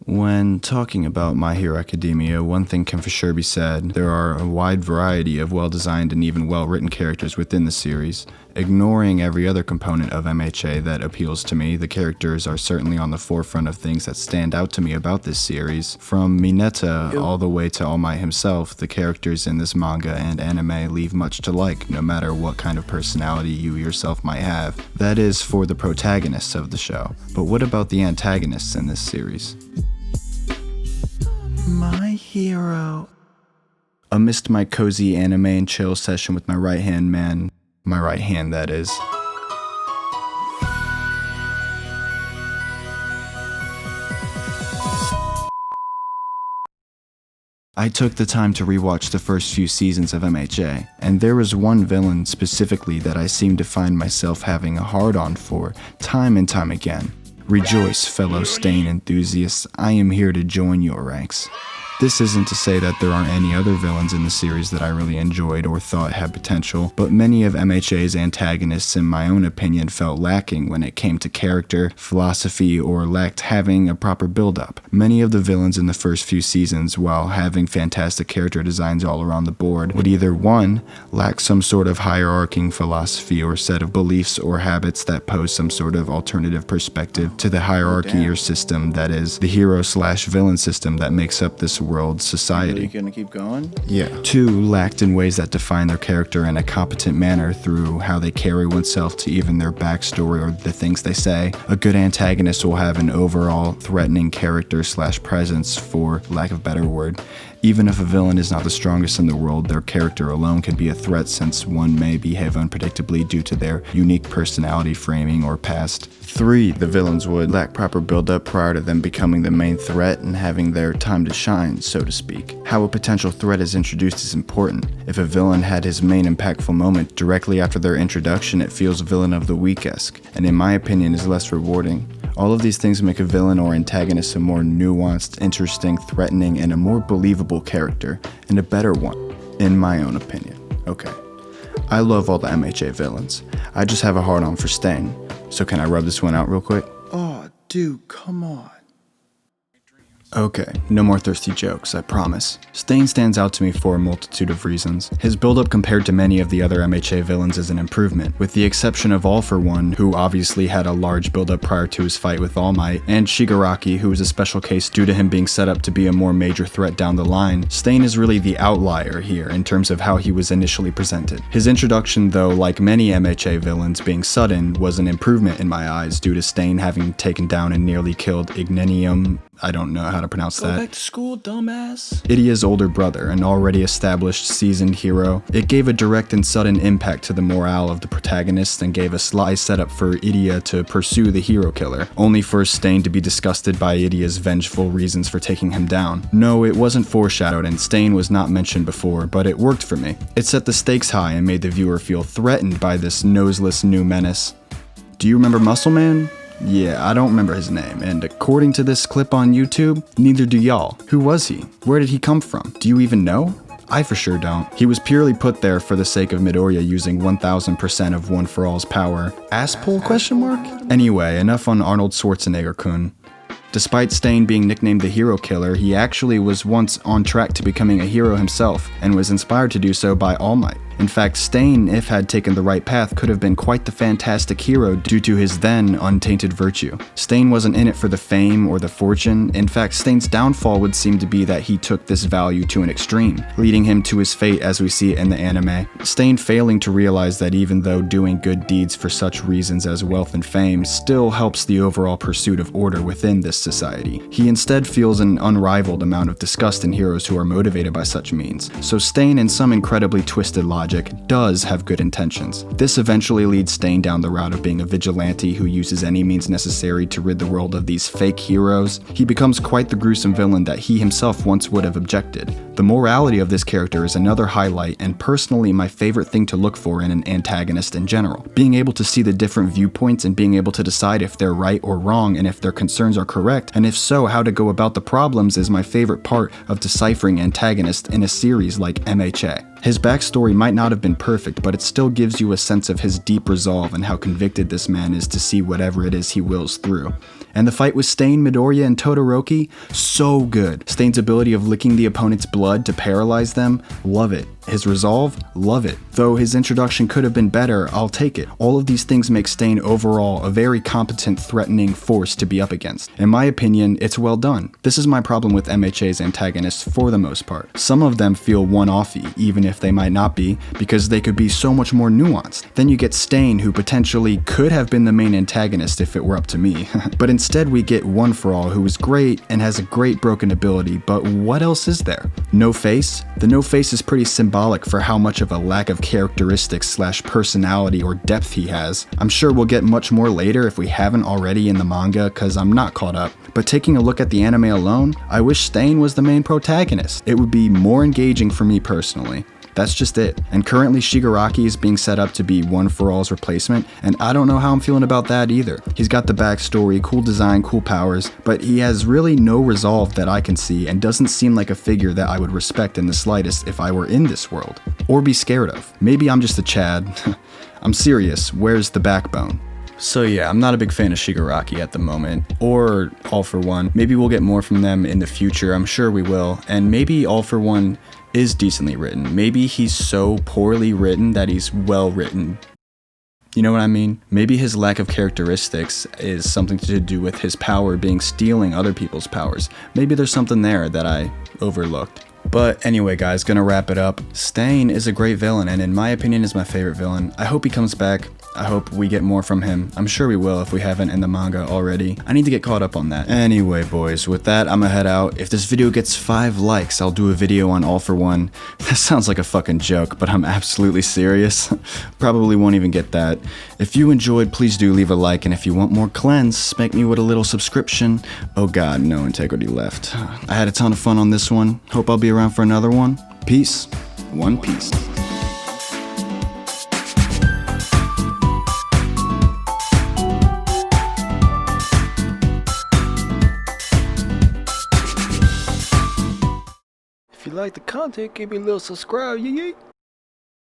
When talking about My Hero Academia, one thing can for sure be said. There are a wide variety of well-designed and even well-written characters within the series. Ignoring every other component of MHA that appeals to me, the characters are certainly on the forefront of things that stand out to me about this series. From Mineta all the way to All Might himself, the characters in this manga and anime leave much to like, no matter what kind of personality you yourself might have. That is for the protagonists of the show. But what about the antagonists in this series? My hero. Amidst my cozy anime and chill session with my right-hand man, my right hand that is, I took the time to rewatch the first few seasons of MHA, and there was one villain specifically that I seemed to find myself having a hard-on for time and time again. Rejoice, fellow Stain enthusiasts, I am here to join your ranks. This isn't to say that there aren't any other villains in the series that I really enjoyed or thought had potential, but many of MHA's antagonists, in my own opinion, felt lacking when it came to character, philosophy, or lacked having a proper build-up. Many of the villains in the first few seasons, while having fantastic character designs all around the board, would either 1. Lack some sort of hierarching philosophy or set of beliefs or habits that pose some sort of alternative perspective to the hierarchy or system that is the hero/villain system that makes up this world society. You gonna keep going? Yeah. 2. Lacked in ways that define their character in a competent manner through how they carry oneself to even their backstory or the things they say. A good antagonist will have an overall threatening character/presence, for lack of a better word. Even if a villain is not the strongest in the world, their character alone can be a threat, since one may behave unpredictably due to their unique personality framing or past. 3. The villains would lack proper build-up prior to them becoming the main threat and having their time to shine, so to speak. How a potential threat is introduced is important. If a villain had his main impactful moment directly after their introduction, it feels villain of the week-esque, and in my opinion is less rewarding. All of these things make a villain or antagonist a more nuanced, interesting, threatening, and a more believable character, and a better one, in my own opinion. Okay. I love all the MHA villains. I just have a hard-on for Stain. So can I rub this one out real quick? Oh, dude, come on. Okay, no more thirsty jokes, I promise. Stain stands out to me for a multitude of reasons. His build-up compared to many of the other MHA villains is an improvement, with the exception of All For One, who obviously had a large build-up prior to his fight with All Might, and Shigaraki, who is a special case due to him being set up to be a more major threat down the line. Stain is really the outlier here in terms of how he was initially presented. His introduction, though, like many MHA villains being sudden, was an improvement in my eyes due to Stain having taken down and nearly killed Ignenium. I don't know how to pronounce that. Go back to school, dumbass. Idia's older brother, an already established, seasoned hero. It gave a direct and sudden impact to the morale of the protagonists and gave a sly setup for Idia to pursue the hero killer, only for Stain to be disgusted by Idia's vengeful reasons for taking him down. No, it wasn't foreshadowed and Stain was not mentioned before, but it worked for me. It set the stakes high and made the viewer feel threatened by this noseless new menace. Do you remember Muscle Man? Yeah, I don't remember his name, and according to this clip on YouTube, neither do y'all. Who was he? Where did he come from? Do you even know? I for sure don't. He was purely put there for the sake of Midoriya using 1000% of One For All's power. Asshole question mark? Anyway, enough on Arnold Schwarzenegger-kun. Despite Stain being nicknamed the hero killer, he actually was once on track to becoming a hero himself, and was inspired to do so by All Might. In fact, Stain, if had taken the right path, could have been quite the fantastic hero due to his then untainted virtue. Stain wasn't in it for the fame or the fortune. In fact, Stain's downfall would seem to be that he took this value to an extreme, leading him to his fate as we see it in the anime. Stain failing to realize that even though doing good deeds for such reasons as wealth and fame still helps the overall pursuit of order within this society, he instead feels an unrivaled amount of disgust in heroes who are motivated by such means. So Stain, in some incredibly twisted logic, does have good intentions. This eventually leads Stain down the route of being a vigilante who uses any means necessary to rid the world of these fake heroes. He becomes quite the gruesome villain that he himself once would have objected. The morality of this character is another highlight, and personally my favorite thing to look for in an antagonist in general. Being able to see the different viewpoints and being able to decide if they're right or wrong, and if their concerns are correct, and if so, how to go about the problems is my favorite part of deciphering antagonists in a series like MHA. His backstory might not have been perfect, but it still gives you a sense of his deep resolve and how convicted this man is to see whatever it is he wills through. And the fight with Stain, Midoriya, and Todoroki, so good. Stain's ability of licking the opponent's blood to paralyze them, love it. His resolve, love it. Though his introduction could have been better, I'll take it. All of these things make Stain overall a very competent, threatening force to be up against. In my opinion, it's well done. This is my problem with MHA's antagonists for the most part. Some of them feel one-offy, even if they might not be, because they could be so much more nuanced. Then you get Stain, who potentially could have been the main antagonist if it were up to me. But instead we get One For All, who is great and has a great broken ability, but what else is there? No Face? The no face is pretty symbolic for how much of a lack of characteristics / personality or depth he has. I'm sure we'll get much more later if we haven't already in the manga, cause I'm not caught up. But taking a look at the anime alone, I wish Stain was the main protagonist. It would be more engaging for me personally. That's just it. And currently Shigaraki is being set up to be One For All's replacement, and I don't know how I'm feeling about that either. He's got the backstory, cool design, cool powers, but he has really no resolve that I can see and doesn't seem like a figure that I would respect in the slightest if I were in this world. Or be scared of. Maybe I'm just a Chad. I'm serious, where's the backbone? So yeah, I'm not a big fan of Shigaraki at the moment, or All For One. Maybe we'll get more from them in the future, I'm sure we will, and maybe All For One is decently written. Maybe he's so poorly written that he's well written. You know what I mean? Maybe his lack of characteristics is something to do with his power being stealing other people's powers. Maybe there's something there that I overlooked. But anyway guys, gonna wrap it up. Stain is a great villain, and in my opinion is my favorite villain. I hope he comes back. I hope we get more from him. I'm sure we will if we haven't in the manga already. I need to get caught up on that. Anyway boys, with that I'm gonna head out. If this video gets 5 likes, I'll do a video on All For One. That sounds like a fucking joke, but I'm absolutely serious. Probably won't even get that. If you enjoyed, please do leave a like, and if you want more cleanse, spank me with a little subscription. Oh god, no integrity left. I had a ton of fun on this one. Hope I'll be around for another one. Peace. One Piece. If you like the content, give me a little subscribe, yee.